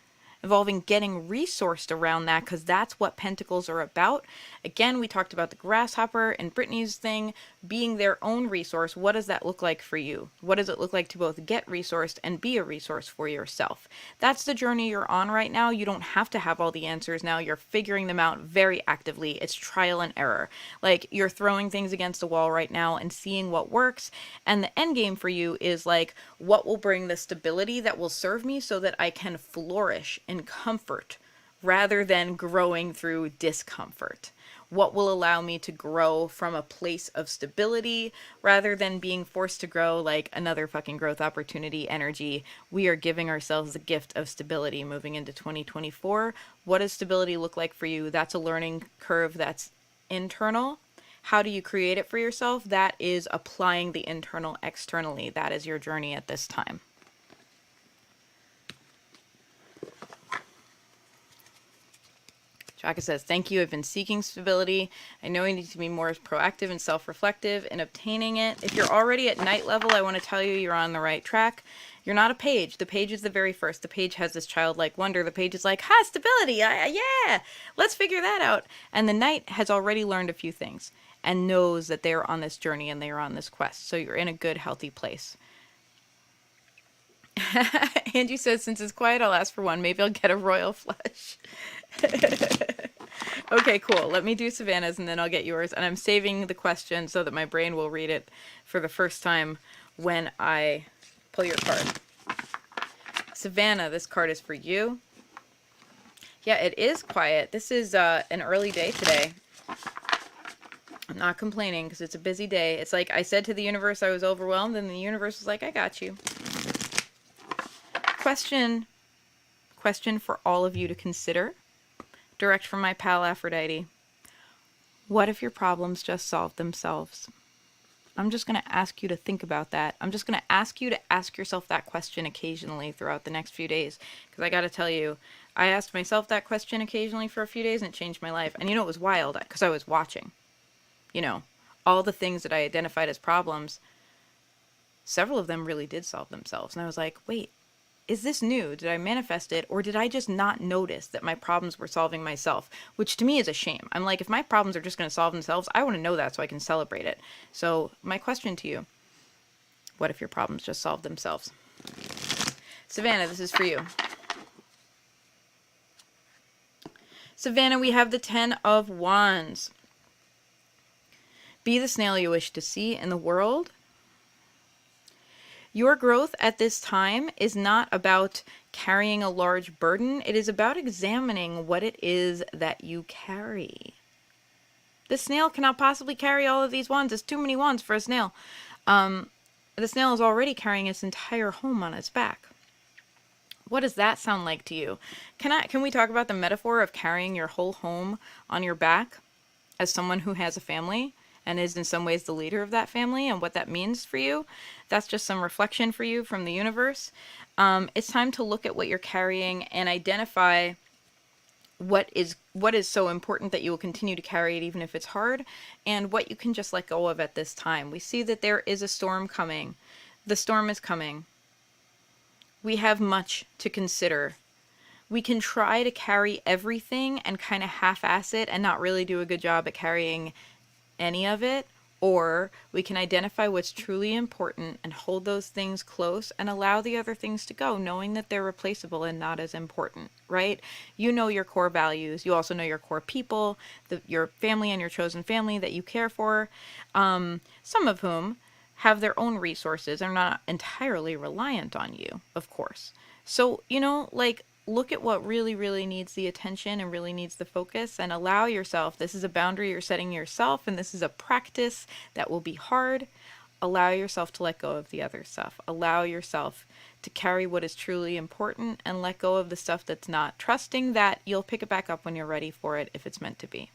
involving getting resourced around that, because that's what Pentacles are about. Again, we talked about the grasshopper and Brittany's thing, being their own resource. What does that look like for you? What does it look like to both get resourced and be a resource for yourself? That's the journey you're on right now. You don't have to have all the answers now. You're figuring them out very actively. It's trial and error. Like, you're throwing things against a wall right now and seeing what works. And the end game for you is like, what will bring the stability that will serve me so that I can flourish in comfort rather than growing through discomfort? What will allow me to grow from a place of stability rather than being forced to grow like another fucking growth opportunity energy? We are giving ourselves the gift of stability moving into 2024. What does stability look like for you? That's a learning curve that's internal. How do you create it for yourself? That is applying the internal externally. That is your journey at this time. Chaka says, thank you. I've been seeking stability. I know I need to be more proactive and self-reflective in obtaining it. If you're already at night level, I want to tell you you're on the right track. You're not a page. The page is the very first. The page has this childlike wonder. The page is like, ha, stability. Yeah, let's figure that out. And the knight has already learned a few things and knows that they're on this journey and they are on this quest. So you're in a good, healthy place. Angie says, since it's quiet, I'll ask for one. Maybe I'll get a royal flush. Okay, cool. Let me do Savannah's and then I'll get yours. And I'm saving the question so that my brain will read it for the first time when I pull your card. Savannah, this card is for you. Yeah, it is quiet. This is an early day today. I'm not complaining because it's a busy day. It's like I said to the universe I was overwhelmed, and the universe was like, I got you. Question for all of you to consider. Direct from my pal Aphrodite. What if your problems just solved themselves? I'm just going to ask you to think about that. I'm just going to ask you to ask yourself that question occasionally throughout the next few days. Because I got to tell you, I asked myself that question occasionally for a few days and it changed my life. And it was wild because I was watching. All the things that I identified as problems, several of them really did solve themselves. And I was like, wait, is this new? Did I manifest it? Or did I just not notice that my problems were solving myself? Which to me is a shame. I'm like, if my problems are just going to solve themselves, I want to know that so I can celebrate it. So my question to you, what if your problems just solved themselves? Savannah, this is for you. Savannah, we have the 10 of Wands. Be the snail you wish to see in the world. Your growth at this time is not about carrying a large burden. It is about examining what it is that you carry. The snail cannot possibly carry all of these wands. It's too many wands for a snail. The snail is already carrying its entire home on its back. What does that sound like to you? Can we talk about the metaphor of carrying your whole home on your back as someone who has a family and is in some ways the leader of that family, and what that means for you? That's just some reflection for you from the universe. It's time to look at what you're carrying and identify what is so important that you will continue to carry it even if it's hard, and what you can just let go of at this time. We see that there is a storm coming. The storm is coming. We have much to consider. We can try to carry everything and kind of half-ass it and not really do a good job at carrying any of it, or we can identify what's truly important and hold those things close and allow the other things to go, knowing that they're replaceable and not as important, right? You know your core values. You also know your core people, your family and your chosen family that you care for, some of whom have their own resources, are not entirely reliant on you, of course. So, look at what really, really needs the attention and really needs the focus, and allow yourself. This is a boundary you're setting yourself, and this is a practice that will be hard. Allow yourself to let go of the other stuff. Allow yourself to carry what is truly important and let go of the stuff that's not, trusting that you'll pick it back up when you're ready for it if it's meant to be.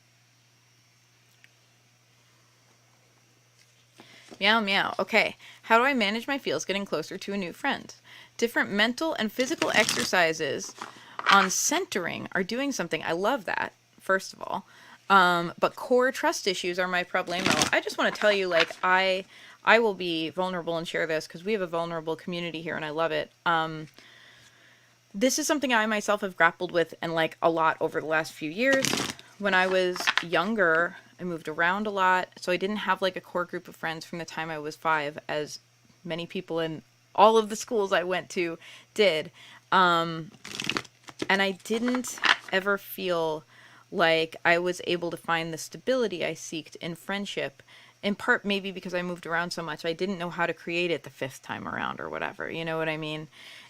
Meow, meow. Okay, how do I manage my feels getting closer to a new friend? Different mental and physical exercises on centering are doing something. I love that, first of all. But core trust issues are my problemo. I just want to tell you, I will be vulnerable and share this because we have a vulnerable community here and I love it. This is something I myself have grappled with and a lot over the last few years. When I was younger, I moved around a lot, so I didn't have a core group of friends from the time I was 5, as many people in all of the schools I went to did. And I didn't ever feel like I was able to find the stability I seeked in friendship, in part maybe because I moved around so much. I didn't know how to create it the 5th time around or whatever, you know what I mean?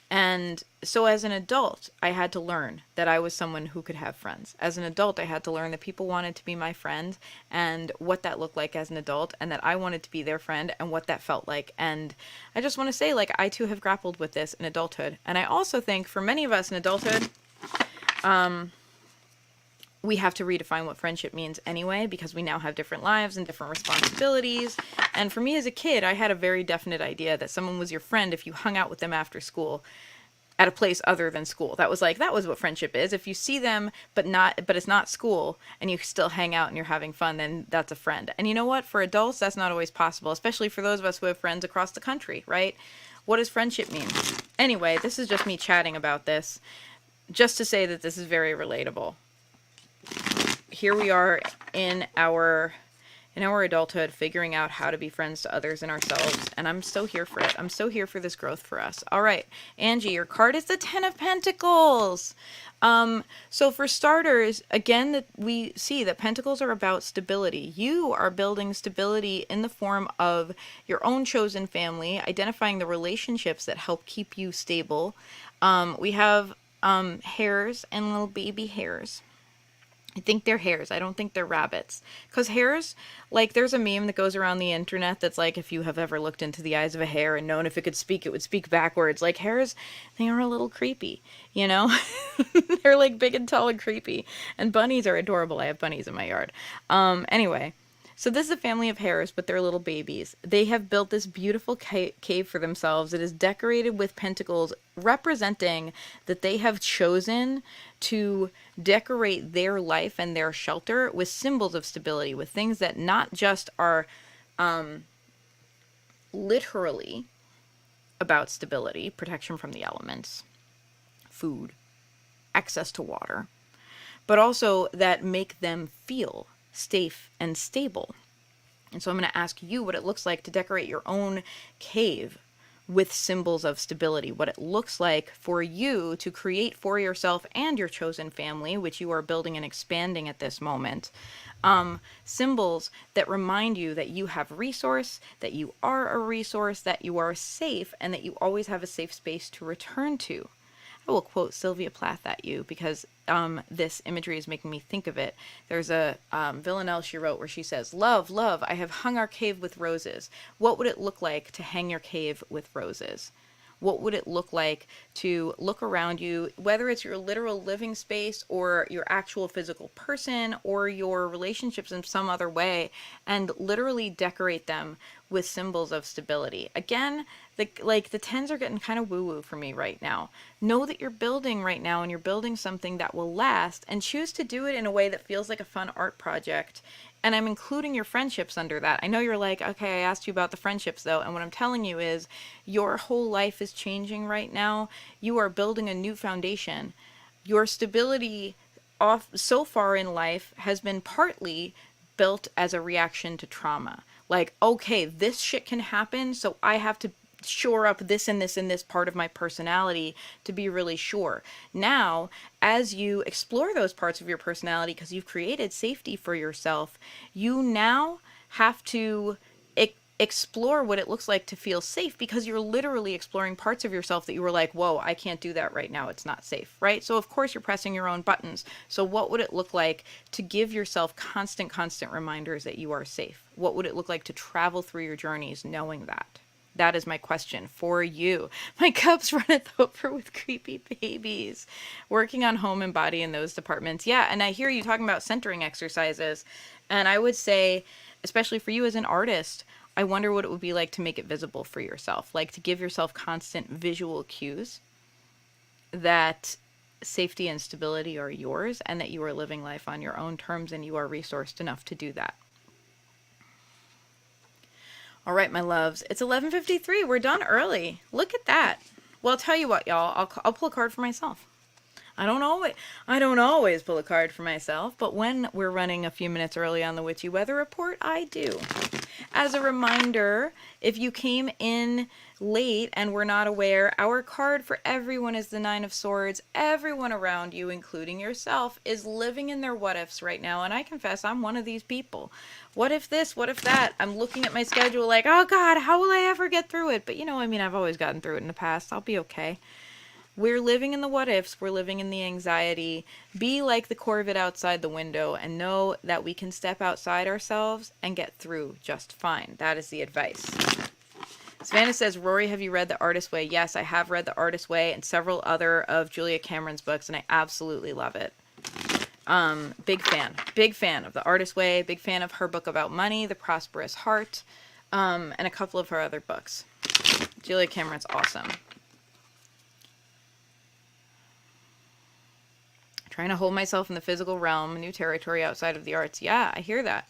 And so as an adult, I had to learn that I was someone who could have friends. As an adult, I had to learn that people wanted to be my friend and what that looked like as an adult, and that I wanted to be their friend and what that felt like. And I just want to say, I too have grappled with this in adulthood. And I also think for many of us in adulthood, we have to redefine what friendship means anyway, because we now have different lives and different responsibilities. And for me as a kid, I had a very definite idea that someone was your friend if you hung out with them after school at a place other than school. That was what friendship is. If you see them, but it's not school, and you still hang out and you're having fun, then that's a friend. And you know what? For adults, that's not always possible, especially for those of us who have friends across the country, right? What does friendship mean? Anyway, this is just me chatting about this, just to say that this is very relatable. Here we are in our adulthood, figuring out how to be friends to others and ourselves, and I'm so here for it. I'm so here for this growth for us. All right, Angie, your card is the 10 of Pentacles. So for starters, again, that we see that Pentacles are about stability. You are building stability in the form of your own chosen family, identifying the relationships that help keep you stable. We have hares and little baby hares. I think they're hares. I don't think they're rabbits. Because hares, there's a meme that goes around the internet that's if you have ever looked into the eyes of a hare and known if it could speak, it would speak backwards. Hares, they are a little creepy, you know? They're big and tall and creepy. And bunnies are adorable. I have bunnies in my yard. Anyway, so this is a family of hares, but they're little babies. They have built this beautiful cave for themselves. It is decorated with pentacles, representing that they have chosen to decorate their life and their shelter with symbols of stability, with things that not just are literally about stability, protection from the elements, food, access to water, but also that make them feel safe and stable. And so I'm going to ask you what it looks like to decorate your own cave with symbols of stability, what it looks like for you to create for yourself and your chosen family, which you are building and expanding at this moment. Symbols that remind you that you have resource, that you are a resource, that you are safe, and that you always have a safe space to return to. I will quote Sylvia Plath at you because this imagery is making me think of it. There's a villanelle she wrote where she says, "Love, love, I have hung our cave with roses. What would it look like to hang your cave with roses? What would it look like to look around you, whether it's your literal living space or your actual physical person or your relationships in some other way, and literally decorate them with symbols of stability?" Again, the tens are getting kind of woo-woo for me right now. Know that you're building right now, and you're building something that will last, and choose to do it in a way that feels like a fun art project. And I'm including your friendships under that. I know you're like, okay, I asked you about the friendships though. And what I'm telling you is your whole life is changing right now. You are building a new foundation. Your stability off so far in life has been partly built as a reaction to trauma. Like, okay, this shit can happen, so I have to shore up this and this and this part of my personality to be really sure. Now, as you explore those parts of your personality, because you've created safety for yourself, you now have to explore what it looks like to feel safe, because you're literally exploring parts of yourself that you were like, whoa, I can't do that right now. It's not safe, right? So of course you're pressing your own buttons. So what would it look like to give yourself constant reminders that you are safe? What would it look like to travel through your journeys knowing that? That is my question for you. My cup's runneth over with creepy babies. Working on home and body in those departments. Yeah, and I hear you talking about centering exercises. And I would say, especially for you as an artist, I wonder what it would be like to make it visible for yourself. Like to give yourself constant visual cues that safety and stability are yours, and that you are living life on your own terms, and you are resourced enough to do that. All right, my loves, it's 11:53. We're done early. Look at that. Well, I'll tell you what, y'all. I'll pull a card for myself. I don't always pull a card for myself, but when we're running a few minutes early on the Witchy Weather Report, I do. As a reminder, if you came in late and were not aware, our card for everyone is the Nine of Swords. Everyone around you, including yourself, is living in their what-ifs right now, and I confess I'm one of these people. What if this? What if that? I'm looking at my schedule like, oh God, how will I ever get through it? But I've always gotten through it in the past. I'll be okay. We're living in the what ifs. We're living in the anxiety. Be like the Corvid outside the window and know that we can step outside ourselves and get through just fine. That is the advice. Savannah says, Rory, have you read The Artist's Way? Yes, I have read The Artist's Way and several other of Julia Cameron's books, and I absolutely love it. Big fan of The Artist's Way, big fan of her book about money, The Prosperous Heart, and a couple of her other books. Julia Cameron's awesome. Trying to hold myself in the physical realm, new territory outside of the arts. Yeah, I hear that.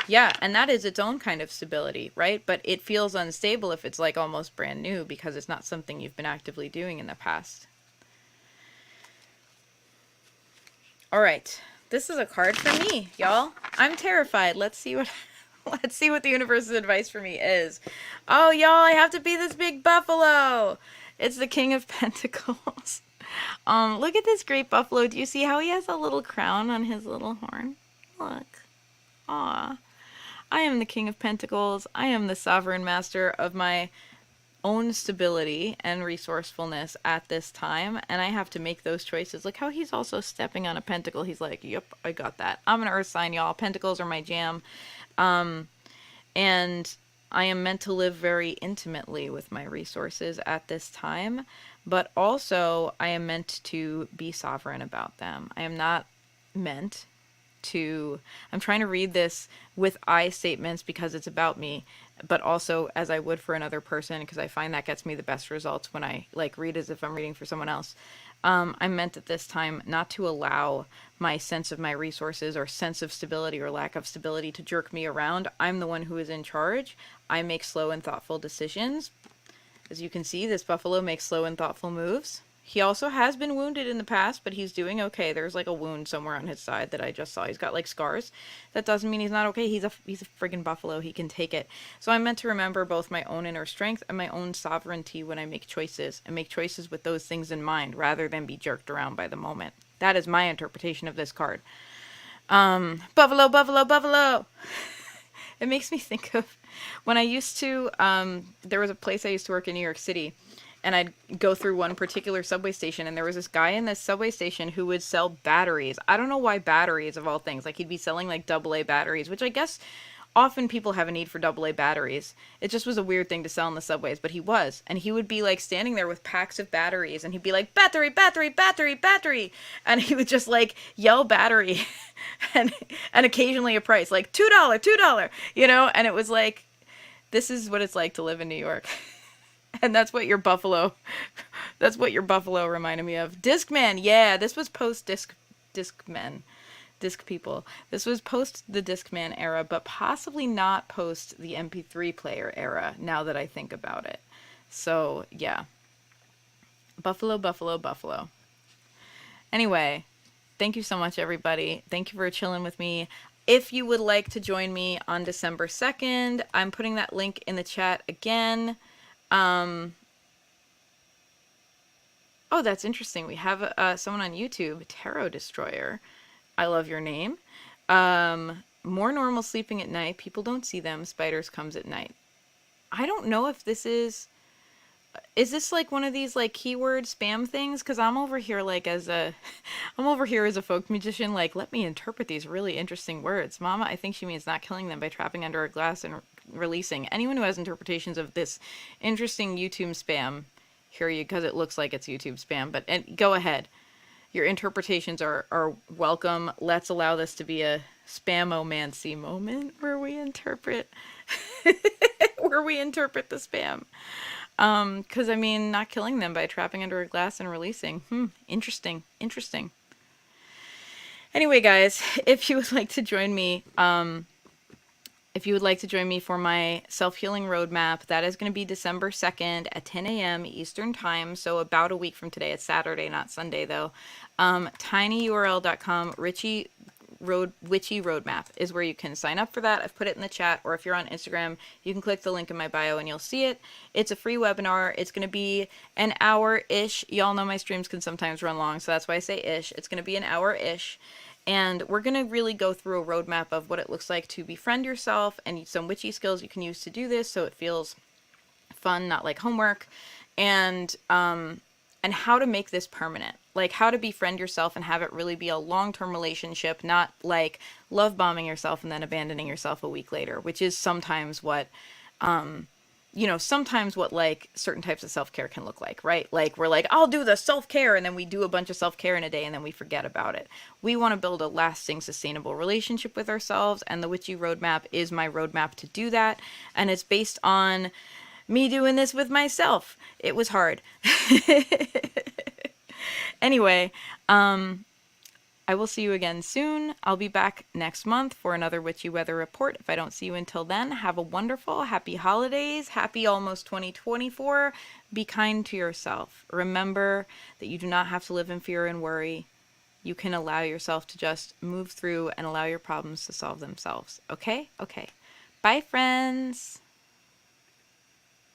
Yeah, and that is its own kind of stability, right? But it feels unstable if it's like almost brand new because it's not something you've been actively doing in the past. All right, this is a card for me, y'all. I'm terrified. Let's see what the universe's advice for me is. Oh, y'all, I have to be this big buffalo. It's the King of Pentacles. Look at this great buffalo. Do you see how he has a little crown on his little horn? Look. Aw. I am the King of Pentacles. I am the sovereign master of my own stability and resourcefulness at this time, and I have to make those choices. Look how he's also stepping on a pentacle. He's like, yep, I got that. I'm an earth sign, y'all. Pentacles are my jam. And I am meant to live very intimately with my resources at this time, but also I am meant to be sovereign about them. I am not meant to, I'm trying to read this with I statements because it's about me, but also as I would for another person, because I find that gets me the best results when I read as if I'm reading for someone else. I'm meant at this time not to allow my sense of my resources or sense of stability or lack of stability to jerk me around. I'm the one who is in charge. I make slow and thoughtful decisions. As you can see, this buffalo makes slow and thoughtful moves. He also has been wounded in the past, but he's doing okay. There's like a wound somewhere on his side that I just saw. He's got like scars. That doesn't mean he's not okay. He's a friggin' buffalo. He can take it. So I'm meant to remember both my own inner strength and my own sovereignty when I make choices, and make choices with those things in mind rather than be jerked around by the moment. That is my interpretation of this card. Buffalo, buffalo, buffalo. It makes me think of when I used to, there was a place I used to work in New York City, and I'd go through one particular subway station, and there was this guy in this subway station who would sell batteries. I don't know why batteries, of all things. Like, he'd be selling, like, AA batteries, which I guess often people have a need for AA batteries. It just was a weird thing to sell in the subways, but he was. And he would be, like, standing there with packs of batteries, and he'd be like, battery, battery, battery, battery. And he would just, like, yell battery, and occasionally a price, like, $2, $2, you know? And it was like, this is what it's like to live in New York. And that's what your buffalo reminded me of. Discman, yeah, this was post Discman. Disc people. This was post the Discman era, but possibly not post the MP3 player era, now that I think about it. So, yeah. Buffalo, buffalo, buffalo. Anyway, thank you so much, everybody. Thank you for chilling with me. If you would like to join me on December 2nd, I'm putting that link in the chat again. Oh, that's interesting. We have someone on YouTube, Tarot Destroyer. I love your name. More normal sleeping at night. People don't see them. Spiders comes at night. I don't know if this is this like one of these like keyword spam things? Because I'm over here like I'm over here as a folk musician, like, let me interpret these really interesting words. Mama, I think she means not killing them by trapping under a glass and releasing. Anyone who has interpretations of this interesting YouTube spam, hear you, because it looks like it's YouTube spam, but go ahead. Your interpretations are welcome. Let's allow this to be a spamomancy moment where we interpret where we interpret the spam. Because I mean, not killing them by trapping under a glass and releasing. Interesting. Anyway, guys, if you would like to join me, for my self-healing roadmap, that is going to be December 2nd at 10 a.m. Eastern Time, so about a week from today. It's Saturday, not Sunday, though. tinyurl.com, Witchy Roadmap is where you can sign up for that. I've put it in the chat, or if you're on Instagram, you can click the link in my bio and you'll see it. It's a free webinar. It's going to be an hour-ish. Y'all know my streams can sometimes run long, so that's why I say ish. It's going to be an hour-ish. And we're going to really go through a roadmap of what it looks like to befriend yourself and some witchy skills you can use to do this so it feels fun, not like homework, and how to make this permanent. Like, how to befriend yourself and have it really be a long-term relationship, not like love bombing yourself and then abandoning yourself a week later, which is sometimes what like certain types of self-care can look like, right? Like, we're like, I'll do the self-care, and then we do a bunch of self-care in a day and then we forget about it. We want to build a lasting, sustainable relationship with ourselves, and the Witchy Roadmap is my roadmap to do that. And it's based on me doing this with myself. It was hard. Anyway, I will see you again soon. I'll be back next month for another Witchy Weather Report. If I don't see you until then, have a wonderful, happy holidays. Happy almost 2024. Be kind to yourself. Remember that you do not have to live in fear and worry. You can allow yourself to just move through and allow your problems to solve themselves. Okay? Okay. Bye, friends.